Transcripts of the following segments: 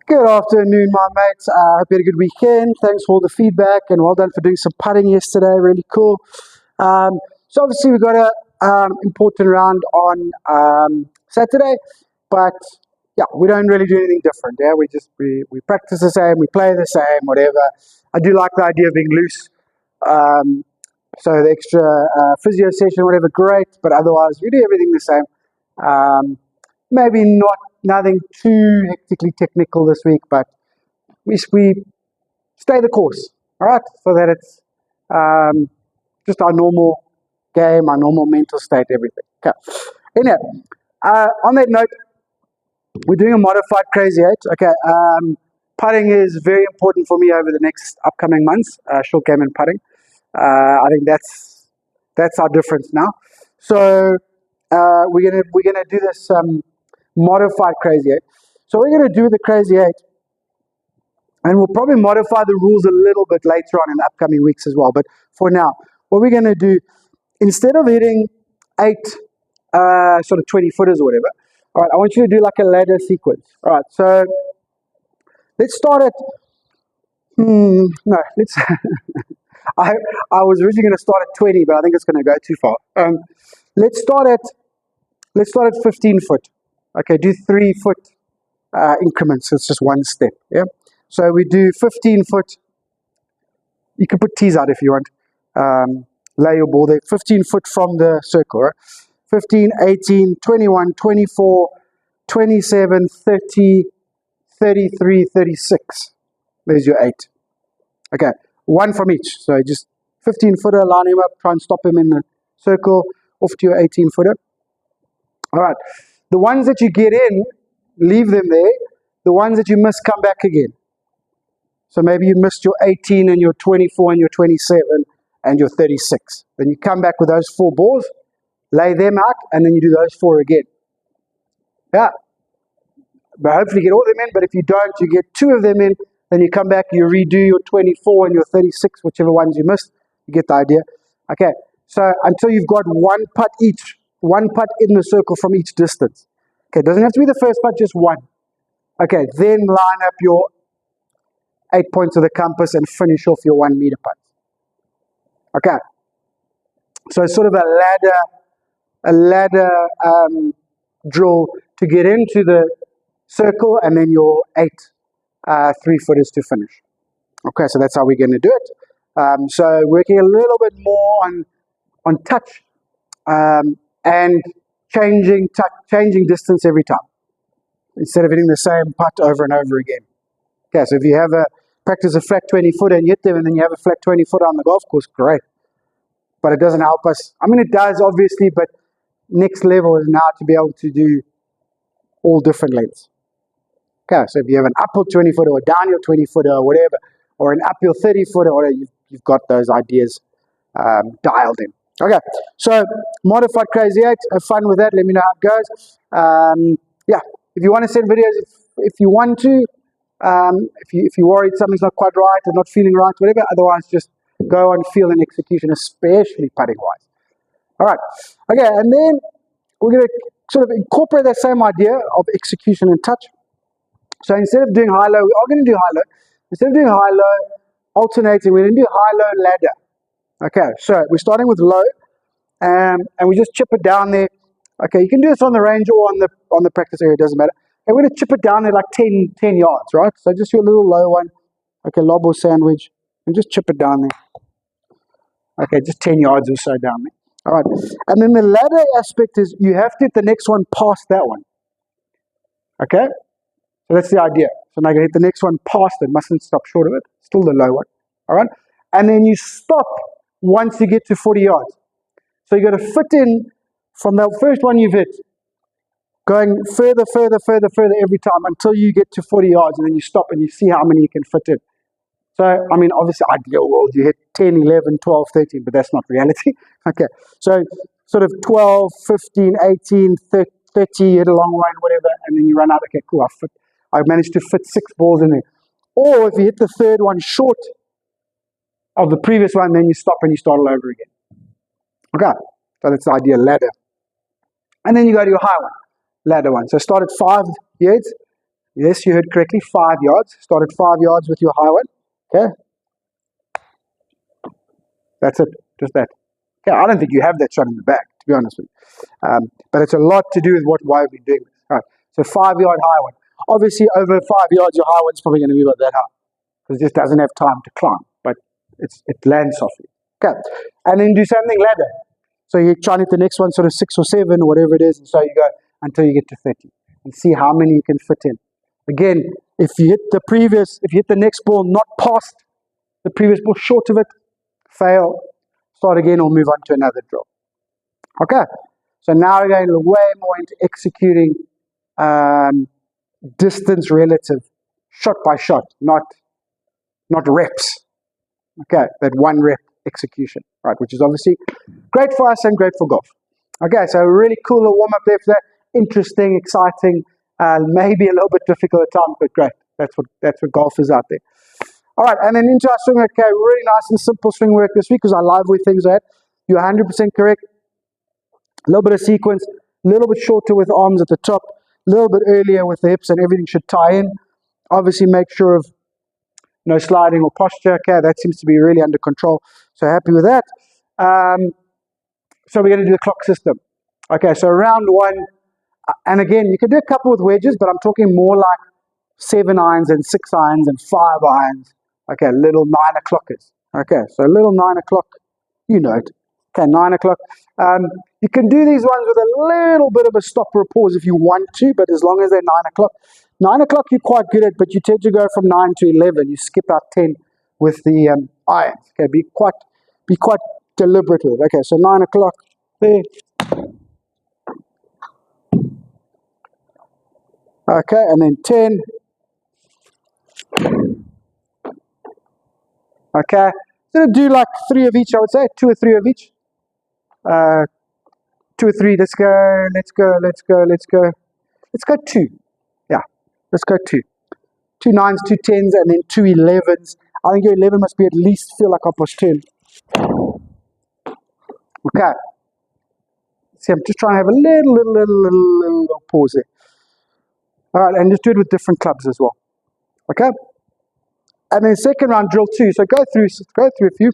Good afternoon, my mates. I hope you had a good weekend. Thanks for all the feedback and well done for doing some putting yesterday. Really cool. So obviously we got a important round on Saturday, but yeah, we don't really do anything different. Yeah, we practice the same, we play the same, whatever. I do like the idea of being loose. So the extra physio session, whatever, great. But otherwise, we do everything the same. Maybe nothing too hectically technical this week, but we stay the course, all right? So that it's just our normal game, our normal mental state, everything. Okay. Anyhow, on that note, we're doing a modified Crazy 8. Okay. Putting is very important for me over the next upcoming months. Short game and putting. I think that's our difference now. So we're gonna do this modified Crazy 8. So we're gonna do the Crazy 8, and we'll probably modify the rules a little bit later on in the upcoming weeks as well. But for now, what we're gonna do, instead of hitting 8 sort of 20 footers or whatever, all right, I want you to do like a ladder sequence. All right, so let's start at no, let's. I was originally going to start at 20, but I think it's going to go too far. Let's start at 15 foot. Okay, do 3 foot increments. It's just one step. Yeah. So we do 15 foot. You can put tees out if you want. Lay your ball there. 15 foot from the circle. Right? 15, 18, 21, 24, 27, 30, 33, 36. There's your 8. Okay. One from each. So just 15 footer, line him up, try and stop him in the circle, off to your 18 footer. All right. The ones that you get in, leave them there. The ones that you miss, come back again. So maybe you missed your 18 and your 24 and your 27 and your 36. Then you come back with those 4 balls, lay them out, and then you do those 4 again. Yeah. But hopefully you get all of them in, but if you don't, you get 2 of them in. Then you come back, you redo your 24 and your 36, whichever ones you missed. You get the idea. Okay, so until you've got 1 putt each, 1 putt in the circle from each distance. Okay, it doesn't have to be the first putt, just 1. Okay, then line up your 8 points of the compass and finish off your 1 meter putt. Okay, so it's sort of a ladder drill to get into the circle, and then your 8 3 footers to finish. Okay, so that's how we're going to do it. So working a little bit more on touch and changing distance every time instead of hitting the same putt over and over again. Okay, so if you have practice a flat 20 footer and you hit them, and then you have a flat 20 footer on the golf course, great. But it doesn't help us. I mean, it does obviously, but next level is now to be able to do all different lengths. Okay, so if you have an uphill 20 footer or downhill 20 footer or whatever, or an uphill 30 footer, or you've got those ideas dialed in. Okay, so modified Crazy 8, have fun with that. Let me know how it goes. Yeah, if you want to send videos, if you want to, if you're worried something's not quite right or not feeling right, whatever, otherwise just go on feel and execution, especially putting wise. All right, okay, and then we're going to sort of incorporate that same idea of execution and touch. So instead of doing high-low, we are going to do high-low. Instead of doing high-low, alternating, we're going to do high-low ladder. Okay, so we're starting with low, and we just chip it down there. Okay, you can do this on the range or on the practice area, it doesn't matter. And we're going to chip it down there like 10 yards, right? So just your little low one, okay, lob or sandwich, and just chip it down there. Okay, just 10 yards or so down there. All right, and then the ladder aspect is you have to hit the next one past that one. Okay? So that's the idea. So now you hit the next one past it, mustn't stop short of it, still the low one. All right? And then you stop once you get to 40 yards. So you got to fit in from the first one you've hit, going further every time until you get to 40 yards, and then you stop and you see how many you can fit in. So, I mean, obviously, ideal world, you hit 10, 11, 12, 13, but that's not reality. Okay, so sort of 12, 15, 18, 30, hit a long one, whatever, and then you run out. Okay, cool, I managed to fit 6 balls in there. Or if you hit the third one short of the previous one, then you stop and you start all over again. Okay, so that's the idea, ladder. And then you go to your high one, ladder one. So start at 5 yards, Yes, you heard correctly, 5 yards. Start at 5 yards with your high one. Okay, that's it, just that. Okay, I don't think you have that shot in the back, to be honest with you. But it's a lot to do with why we've been doing this. All right, so 5-yard high one. Obviously, over 5 yards, your high one's probably going to be about that high, because it just doesn't have time to climb, but it lands softly. Okay, and then do something ladder. So you try and hit the next one, sort of 6 or 7 or whatever it is, and so you go until you get to 30 and see how many you can fit in. Again, if you hit the next ball not past the previous ball, short of it, fail, start again or move on to another drill. Okay, so now we're going way more into executing distance relative, shot by shot, not reps. Okay, that 1 rep execution, right, which is obviously great for us and great for golf. Okay, so a really cool little warm-up there for that. Interesting, exciting, maybe a little bit difficult at times, but great. That's what golf is out there. All right, and then into our swing work. Okay, really nice and simple swing work this week because I love where things are at. You're 100% correct. A little bit of sequence, a little bit shorter with arms at the top, a little bit earlier with the hips, and everything should tie in. Obviously, make sure of no sliding or posture. Okay, that seems to be really under control. So happy with that. So we're going to do the clock system. Okay, so round 1, and again, you can do a couple with wedges, but I'm talking more like 7 irons and 6 irons and 5 irons. Okay, little 9 o'clockers. Okay, so a little 9 o'clock, you know it. Okay, 9 o'clock. You can do these ones with a little bit of a stop or a pause if you want to, but as long as they're 9 o'clock. 9 o'clock you're quite good at, but you tend to go from 9 to 11. You skip out 10 with the irons. Okay, be quite deliberate with it. Okay, so 9 o'clock there. Okay, and then 10. Okay, so do like 3 of each, I would say, 2 or 3 of each. 2 or 3, let's go. Let's go 2. Yeah, let's go 2. 2 9s, 2 10s, and then 2 11s. I think your 11 must be at least feel like upper 10. Okay. See, I'm just trying to have a little pause there. All right, and just do it with different clubs as well. Okay. And then second round, drill 2. So go through a few.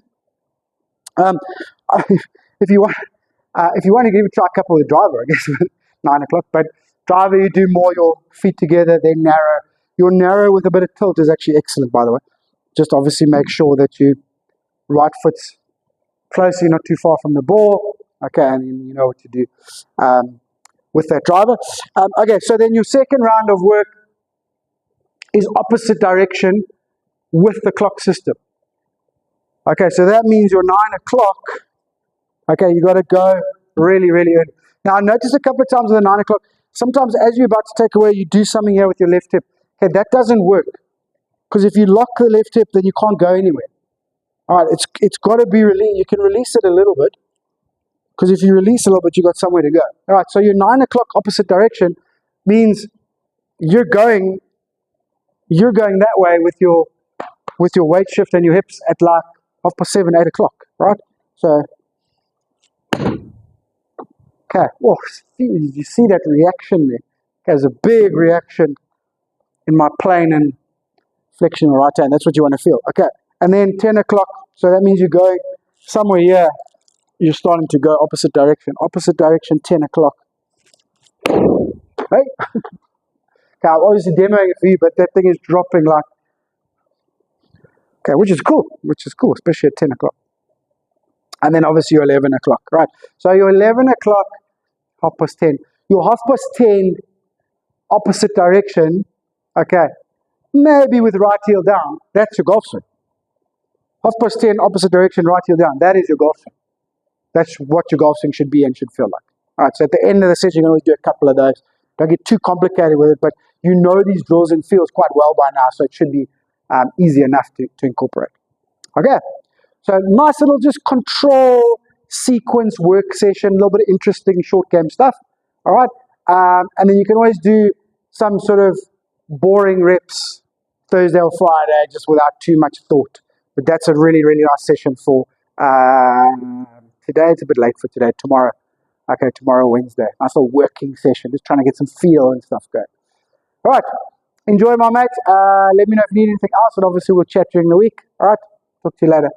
If you want to give it a try, a couple with the driver, I guess 9 o'clock. But driver, you do more your feet together, then narrow. Your narrow with a bit of tilt is actually excellent, by the way. Just obviously make sure that you right foot's closely, not too far from the ball. Okay, and you know what to do with that driver. Okay, so then your second round of work is opposite direction with the clock system. Okay, so that means your 9 o'clock, okay, you got to go really early. Now, I noticed a couple of times with the 9 o'clock, sometimes as you're about to take away, you do something here with your left hip. Okay, that doesn't work. Because if you lock the left hip, then you can't go anywhere. All right, it's got to be released. You can release it a little bit. Because if you release a little bit, you got somewhere to go. All right, so your 9 o'clock opposite direction means you're going that way with your weight shift and your hips at like 7:30, 8 o'clock, right? So, okay. Oh, you see that reaction there? There's a big reaction in my plane and flexion of right hand. That's what you want to feel. Okay, and then 10 o'clock. So that means you're going somewhere here. You're starting to go opposite direction. Opposite direction, 10 o'clock. Hey? Okay, I'm obviously demoing it for you, but that thing is dropping like... Okay, which is cool, especially at 10 o'clock. And then obviously your 11 o'clock, right? So your 11 o'clock, 10:30. Your 10:30 opposite direction, okay, maybe with right heel down, that's your golf swing. 10:30 opposite direction, right heel down, that is your golf swing. That's what your golf swing should be and should feel like. All right, so at the end of the session, you can always do a couple of those. Don't get too complicated with it, but you know these drills and feels quite well by now, so it should be easy enough to incorporate. Okay, so nice little just control sequence work session, a little bit of interesting short game stuff. All right, and then you can always do some sort of boring reps Thursday or Friday just without too much thought. But that's a really nice session for today. It's a bit late for today. Tomorrow. Okay, tomorrow, Wednesday. Nice little working session. Just trying to get some feel and stuff going. All right. Enjoy, my mate. Let me know if you need anything else, and obviously we'll chat during the week. All right, talk to you later.